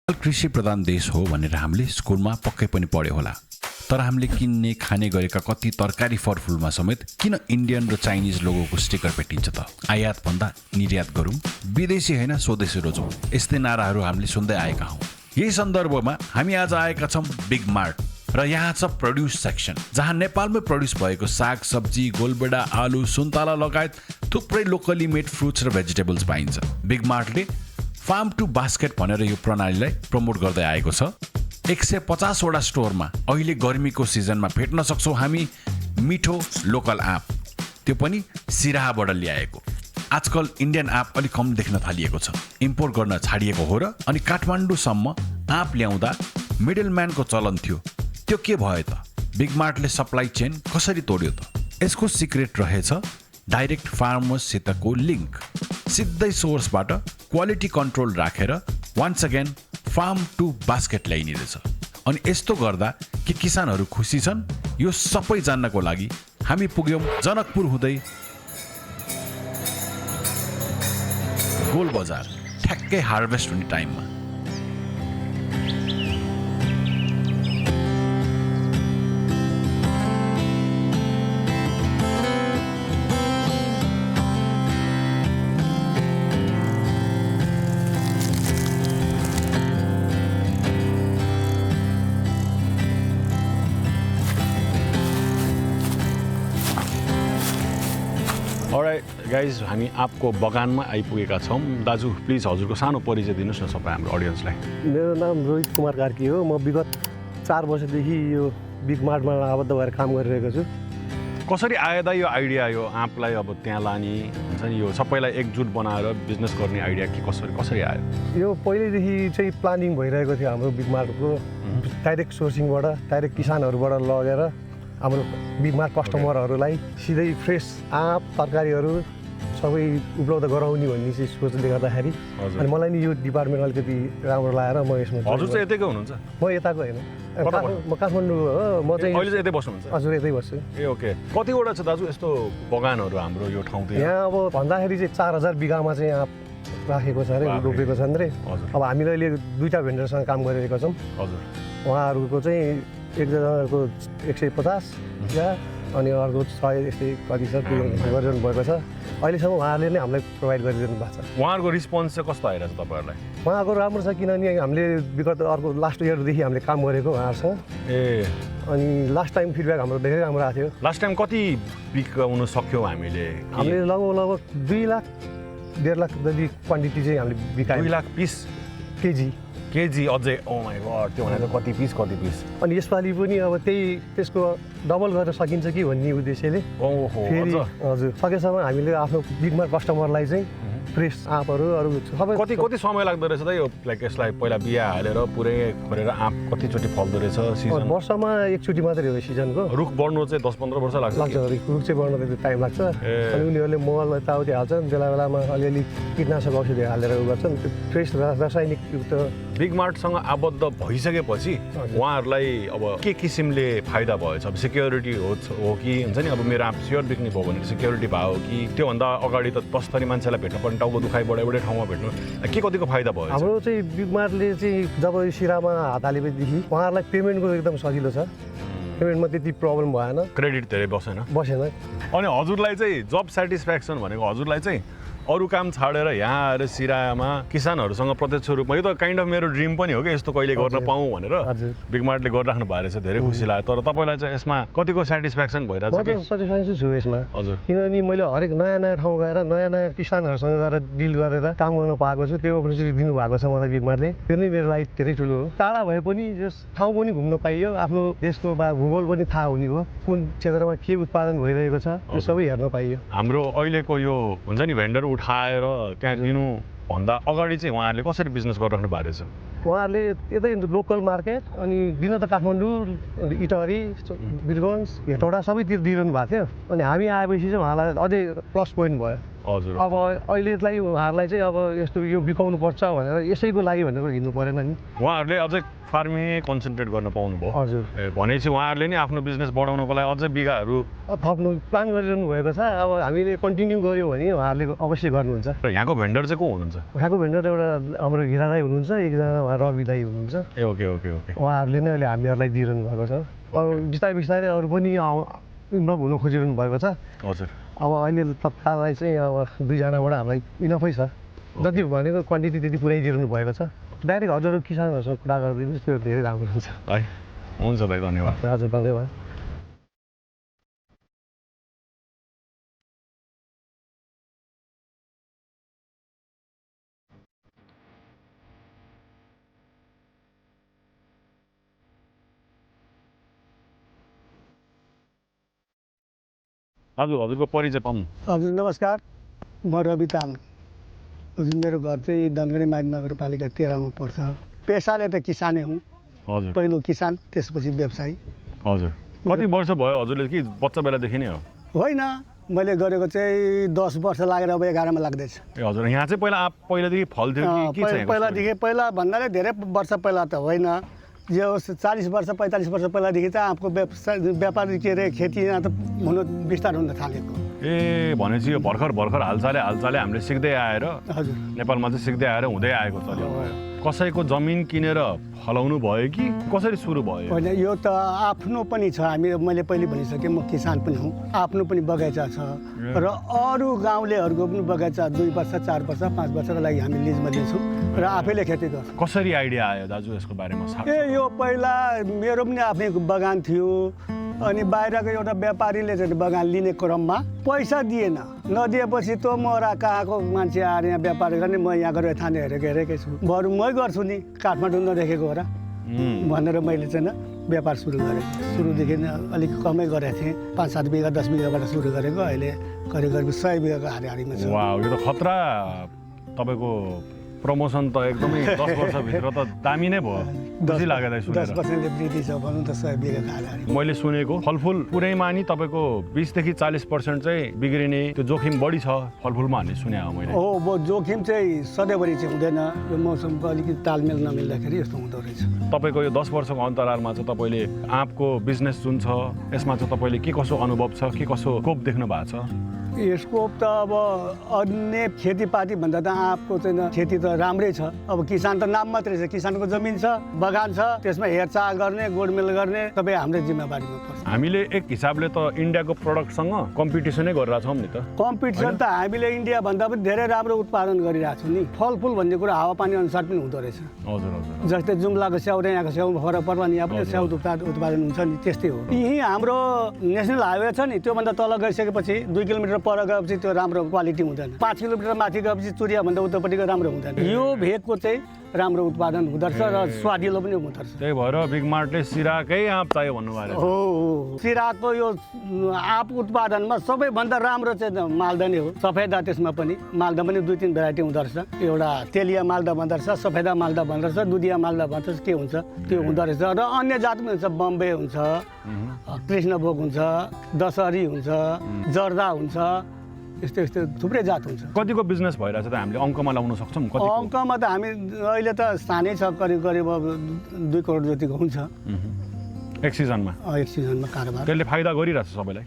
कृषि प्रधान देश हो भनेर हामीले स्कुलमा पक्कै पनि पढ्यो होला। तर हामीले किन्ने खाने गरेका कति तरकारी फलफुलमा समेत किन इन्डियन र चाइनिज लोगोको स्टिकर भेटिन्छ त? आयात भन्दा निर्यात गरौँ, विदेशी होइन स्वदेशी रोजौँ, यस्तै नाराहरू हामीले सुन्दै आएका हौँ। यही सन्दर्भमा हामी आज आएका छौँ बिग मार्ट र यहाँ छ प्रोड्युस सेक्सन, जहाँ नेपालमै प्रोड्युस भएको साग सब्जी, गोलबेडा, आलु, सुन्तला लगायत थुप्रै लोकली मेड फ्रुट्स र भेजिटेबल्स पाइन्छ। बिग मार्टले फार्म टु बास्केट भनेर यो प्रणालीलाई प्रमोट गर्दै आएको छ। 150 वटा स्टोरमा अहिले गर्मीको सिजनमा भेट्न सक्छौँ हामी मिठो लोकल आँप, त्यो पनि सिराहाबाट ल्याएको। आजकल इन्डियन आँप अलिक कम देख्न थालिएको छ, इम्पोर्ट गर्न छाडिएको हो र अनि काठमाडौँसम्म आँप ल्याउँदा मिडलम्यानको चलन थियो। त्यो के भयो त? बिग मार्टले सप्लाई चेन कसरी तोड्यो त? यसको सिक्रेट रहेछ डाइरेक्ट फार्मर्ससितको लिङ्क। सिधै सोर्सबाट क्वालिटी कन्ट्रोल राखेर once again farm to basket ल्याइने रहेछ। अनि यस्तो गर्दा के किसानहरू खुसी छन्, यो सबै जान्नको लागि हामी पुग्यौँ जनकपुर हुँदै गोल बजार, ठ्याक्कै हार्भेस्ट हुने टाइममा। अलराइट गाइज, हामी आँपको बगानमा आइपुगेका छौँ। दाजु प्लिज हजुरको सानो परिचय दिनुहोस् न सबै हाम्रो अडियन्सलाई। मेरो नाम रोहित कुमार कार्की हो। म विगत 4 वर्षदेखि यो बिग मार्टमा आबद्ध भएर काम गरिरहेको छु। कसरी आयो त यो आइडिया, यो आँपलाई अब त्यहाँ लाने हुन्छ नि, यो सबैलाई एकजुट बनाएर बिजनेस गर्ने आइडिया के कसरी आयो? यो पहिल्यैदेखि चाहिँ प्लानिङ भइरहेको थियो हाम्रो बिग मार्टको। डाइरेक्ट सोर्सिङबाट, डाइरेक्ट किसानहरूबाट लगेर हाम्रो बिग मार्ट कस्टमरहरूलाई सिधै फ्रेस आँप तरकारीहरू सबै उपलब्ध गराउने भन्ने चाहिँ सोचले गर्दाखेरि अनि मलाई नि यो डिपार्टमेन्ट अलिकति राम्रो लागेर म यसमा। हजुर चाहिँ यतैको हुनुहुन्छ? म यताको होइन, म काठमाडौँ हो। म चाहिँ अहिले चाहिँ यतै बस्नुहुन्छ? हजुर यतै बस्छु। ए ओके। कतिवटा छ दाजु यस्तो बगानहरू हाम्रो यो ठाउँतिर? यहाँ अब भन्दाखेरि चाहिँ 4000 बिघामा चाहिँ आँप राखेको छ अरे, रोपेको छन् अरे। अब हामीले अहिले 2टा भेन्डरसँग काम गरिरहेका छौँ। हजुर। उहाँहरूको चाहिँ एकजनाको 150 या अनि अर्को 100 यस्तै कति छ गरिरहनु भएको छ। अहिलेसम्म उहाँहरूले नै हामीलाई प्रोभाइड गरिदिनु भएको छ। उहाँहरूको रिस्पोन्स चाहिँ कस्तो आइरहेछ तपाईँहरूलाई? उहाँको राम्रो छ, किनभने हामीले विगत अर्को लास्ट इयरदेखि हामीले काम गरेको उहाँहरूसँग। ए अनि लास्ट टाइम फिडब्याक हाम्रो धेरै राम्रो आएको थियो। लास्ट टाइम कति बिकाउनु सक्यौँ हामीले? लगभग 2 लाख 1.5 लाख जति क्वान्टिटी चाहिँ हामीले बिकायौँ। 2 लाख पिस केजी अझै? ओ माइ गॉड, त्यो भनेको कति पिस? अनि यसपालि पनि अब त्यसको डबल गरेर सकिन्छ कि भन्ने उद्देश्यले फेरि हजुर सकेसम्म हामीले आफ्नो बिगमा कस्टमरलाई चाहिँ फ्रेस आँपहरू अरू सबै। कति समय लाग्दो रहेछ त यो लाइक यसलाई पहिला बिहा हालेर पुरै खोलेर आँप कतिचोटि फल्दो रहेछ? सिजन वर्षमा एकचोटि मात्रै हो सिजनको। रुख बढ्नु चाहिँ 10-15 वर्ष लाग्छ? रुख चाहिँ बढ्नु चाहिँ टाइम लाग्छ। अनि उनीहरूले मल यताउति हाल्छन्, बेला बेलामा अलिअलि कीटनाशक औषधि हालेर उ गर्छन्। त्यो फ्रेस रासायनिक युक्त बिग मार्टसँग आबद्ध भइसकेपछि उहाँहरूलाई अब के किसिमले फाइदा भएछ? अब सिक्योरिटी हो कि हुन्छ नि, अब मेरो आँप स्योर बिक्ने भयो भने सिक्योरिटी भयो कि त्योभन्दा अगाडि त 10 थरी मान्छेलाई भेट्न पर्ने, टाउको दुखाइ एउटै ठाउँमा भेट्नु, के कतिको फाइदा भयो? हाम्रो चाहिँ बिग मार्टले चाहिँ जब सिरामा हात हालेपछि उहाँहरूलाई पेमेन्टको एकदम सजिलो छ। पेमेन्टमा त्यति प्रब्लम भएन, क्रेडिट धेरै बसेन। अनि हजुरलाई चाहिँ जब सेटिस्फ्याक्सन भनेको हजुरलाई चाहिँ अरू काम छाडेर यहाँ आएर सिरामा किसानहरूसँग प्रत्यक्ष रूपमा, यो त काइन्ड अफ मेरो ड्रिम पनि हो कि यस्तो कहिले गर्न पाऊँ भनेर बिग मार्टले गरिराख्नु भएको रहेछ। धेरै खुसी लाग्यो। तर तपाईँलाई चाहिँ यसमा कतिको सेटिस्फ्याक्सन भइरहेछ? सेटिस्फ्याक्सन छु यसमा। हजुर। किनभने मैले हरेक नयाँ ठाउँ गएर नयाँ किसानहरूसँग गएर डिल गरेर काम गर्न पाएको छु। त्यो अपर्च्युनिटी दिनुभएको छ मलाई बिग मार्टले। त्यो नै मेरो लागि धेरै ठुलो हो। टाढा भए पनि जस ठाउँ पनि घुम्न पाइयो, आफ्नो देशको भूगोल पनि थाहा हुने हो, कुन क्षेत्रमा के उत्पादन भइरहेको छ त्यो सबै हेर्न पाइयो। हाम्रो अहिलेको यो हुन्छ नि भेन्डर उठाएर त्यहाँ दिनुभन्दा अगाडि चाहिँ उहाँहरूले कसरी बिजनेस गरिराख्नु भएको रहेछ? उहाँहरूले यतै लोकल मार्केट अनि दिन त काठमाडौँ, इटहरी, वीरगञ्ज, हेटौडा सबैतिर दिइरहनु भएको थियो। अनि हामी आएपछि चाहिँ उहाँलाई अझै प्लस पोइन्ट भयो। हजुर अब अहिलेलाई उहाँहरूलाई चाहिँ अब यस्तो यो बिकाउनु पर्छ भनेर यसैको लागि भनेर हिँड्नु परेन नि। उहाँहरूले अझै फार्मिङै कन्सन्ट्रेट गर्न पाउनुभयो। हजुर भनेपछि उहाँहरूले नि आफ्नो बिजनेस बढाउनको लागि अझै बिगाहरू थप्नु प्लान गरिरहनु भएको छ। अब हामीले कन्टिन्यू गऱ्यौँ भने उहाँहरूले अवश्य गर्नुहुन्छ। र यहाँको भेन्डर चाहिँ को हुनुहुन्छ? उहाँको भेन्डर एउटा हाम्रो हिरा दाई हुनुहुन्छ, एकजना उहाँ रवि दाई हुनुहुन्छ। ए ओके ओके ओके। उहाँहरूले नै अहिले हामीहरूलाई दिइरहनु भएको छ। अब बिस्तारै बिस्तारै अरू पनि इन्भल्भ हुनु खोजिरहनु भएको छ। हजुर अब अहिले तत्काललाई चाहिँ अब 2जनाबाट हामीलाई इनफै छ। जति भनेको क्वान्टिटी त्यति पुऱ्याइदिनु भएको छ। डाइरेक्ट हजुर किसानहरूसँग कुरा गरिदिनुहोस्, त्यो धेरै राम्रो हुन्छ। है हुन्छ दाइ, धन्यवाद। हजुर धन्यवाद। हजुरको परिचय पाउनु। हजुर नमस्कार, म रवि तामाङ। हजुर मेरो घर चाहिँ धनगढी माइती नगरपालिका 13 मा पर्छ। पेसाले त किसानै हुँ। हजुर पहिलो किसान, त्यसपछि व्यवसायी। हजुर कति वर्ष भयो हजुरले कि बच्चा बेलादेखि नै हो? होइन, मैले गरेको चाहिँ 10 वर्ष लागेर अब 11 मा लाग्दैछ। ए हजुर, यहाँ चाहिँ पहिलादेखि फल्थ्यो कि के चाहिँ? पहिला भन्नाले धेरै वर्ष पहिला त होइन, जो 40 वर्ष 45 वर्ष पहिलादेखि चाहिँ आफूको व्यापार के अरे खेती यहाँ त बिस्तार हुन थालेको। ए भनेपछि यो भर्खर हालचाले हामीले सिक्दै आएर हजुर नेपालमा चाहिँ सिक्दै आएर हुँदै आएको चल्यो। कसैको जमिन किनेर फलाउनु भयो कि कसरी सुरु भयो? होइन, यो त आफ्नो पनि छ। मैले पहिले भनिसकेँ, म किसान पनि हुँ। आफ्नो पनि बगैँचा छ र अरू गाउँलेहरूको पनि बगैँचा 2 वर्ष 4 वर्ष 5 वर्षको लागि हामी लिजमा दिन्छौँ र आफैले खेती गर्छौँ। कसरी आइडिया आयो दाजु यसको बारेमा? यो पहिला मेरो पनि आफ्नै बगान थियो, अनि बाहिरको एउटा व्यापारीले चाहिँ बगान लिने क्रममा पैसा दिएन। नदिएपछि त म कहाँको मान्छे आएर यहाँ व्यापार गर्ने, म यहाँ गएर थाने हेरेकै छु, बरु मै गर्छु नि, काठमाडौँ नदेखेको हो र भनेर मैले चाहिँ व्यापार सुरु गरेँ। सुरुदेखि अलिक कमै गरेको थिएँ, 5-7 बिघा 10 बिघाबाट सुरु गरेको। अहिले करिब 100 बिघाको हारिहारीमा छ। वाह, यो त खतरा। तपाईँको प्रमोसन त एकदमै 10 वर्षभित्र त दामी नै भयो। खुसी लाग्यो दाइ सुनेर। 10% वृद्धि छ भनौँ त 100 बिघाको हारिहारी। मैले सुनेको फलफुल पुरैमा नि तपाईँको 20 देखि 40% चाहिँ बिग्रिने त्यो जोखिम बढी छ फलफुलमा भन्ने सुने हो मैले। हो, जोखिम चाहिँ सधैँभरि चाहिँ हुँदैन। यो मौसमको अलिकति तालमेल नमिल्दाखेरि यस्तो हुँदो रहेछ। तपाईँको यो 10 वर्षको अन्तरालमा चाहिँ तपाईँले आँपको बिजनेस जुन छ यसमा चाहिँ तपाईँले के कसो अनुभव छ, के कसो स्कोप देख्नु भएको छ? यसको त अब अन्य खेतीपाती भन्दा त आँपको चाहिँ खेती त राम्रै छ। अब किसान त नाम मात्रै छ, किसानको जमिन छ, बगान छ, त्यसमा हेरचाह गर्ने, गोडमेल गर्ने सबै हाम्रै जिम्मेवारीमा पर्छ। हामीले एक हिसाबले त इन्डियाको प्रडक्टसँग कम्पिटिसनै गरिरहेको छौँ नि त। कम्पिटिसन त हामीले इन्डिया भन्दा पनि धेरै राम्रो उत्पादन गरिरहेको छौँ नि। फलफुल भन्ने कुरा हावापानी अनुसार पनि हुँदो रहेछ। हजुर हजुर। जस्तै जुम्लाको स्याउ र यहाँको स्याउ फरक पर्ला नि, यहाँ पनि स्याउ उत्पादन हुन्छ नि, त्यस्तै हो। यहीँ हाम्रो नेसनल हाइवे छ नि, त्योभन्दा तल गइसकेपछि 2 किलोमिटर पर गएपछि त्यो राम्रो क्वालिटी हुँदैन। 5 किलोमिटर माथि गएपछि चुरियाभन्दा उत्तरपट्टिको राम्रो हुँदैन। यो भेगको चाहिँ राम्रो उत्पादन हुँदो रहेछ र स्वादिलो पनि हुँदो रहेछ। त्यही भएर बिग मार्टले सिराकै आँप चाहियो भन्नुभयो। हो, सिराको यो आँप उत्पादनमा सबैभन्दा राम्रो चाहिँ मालदा नै हो। सफेदा त्यसमा पनि मालदा पनि 2-3 भेराइटी हुँदो रहेछ। एउटा तेलिया मालदा भन्दो रहेछ, सफेदा मालदा भन्दो रहेछ, दुधिया मालदा भन्छ, के हुन्छ त्यो हुँदो रहेछ। र अन्य जात पनि हुन्छ, बम्बे हुन्छ, कृष्णभोग हुन्छ, दशहरी हुन्छ, जर्दा हुन्छ, यस्तो थुप्रै जात हुन्छ। कतिको बिजनेस भइरहेछ त हामीले अङ्कमा लाउन सक्छौँ? अङ्कमा त हामी अहिले त सानै छ, करिब 2 करोड जतिको हुन्छ एक सिजनमा। एक सिजनमा कारोबार। त्यसले फाइदा गरिरहेछ सबैलाई?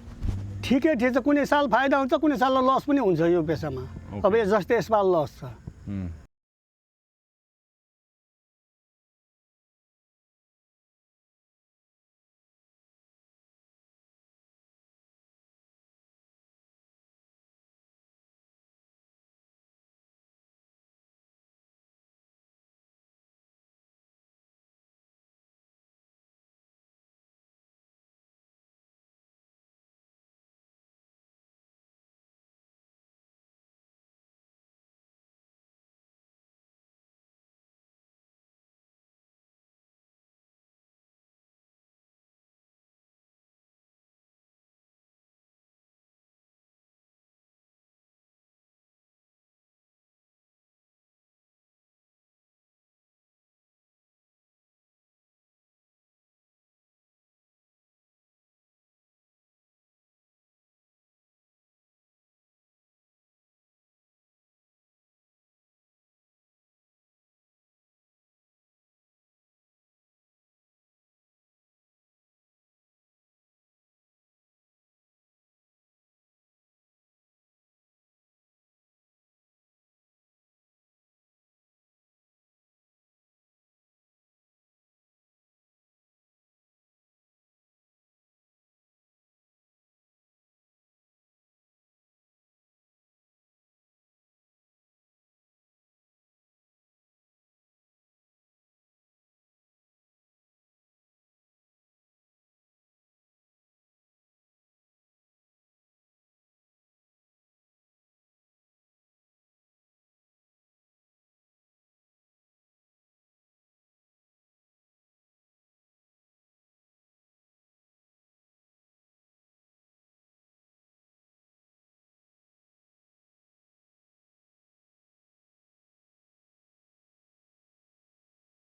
ठिकै छ, कुनै साल फाइदा हुन्छ, कुनै साल लस पनि हुन्छ यो पेसामा। अब जस्तै यसपाल लस छ,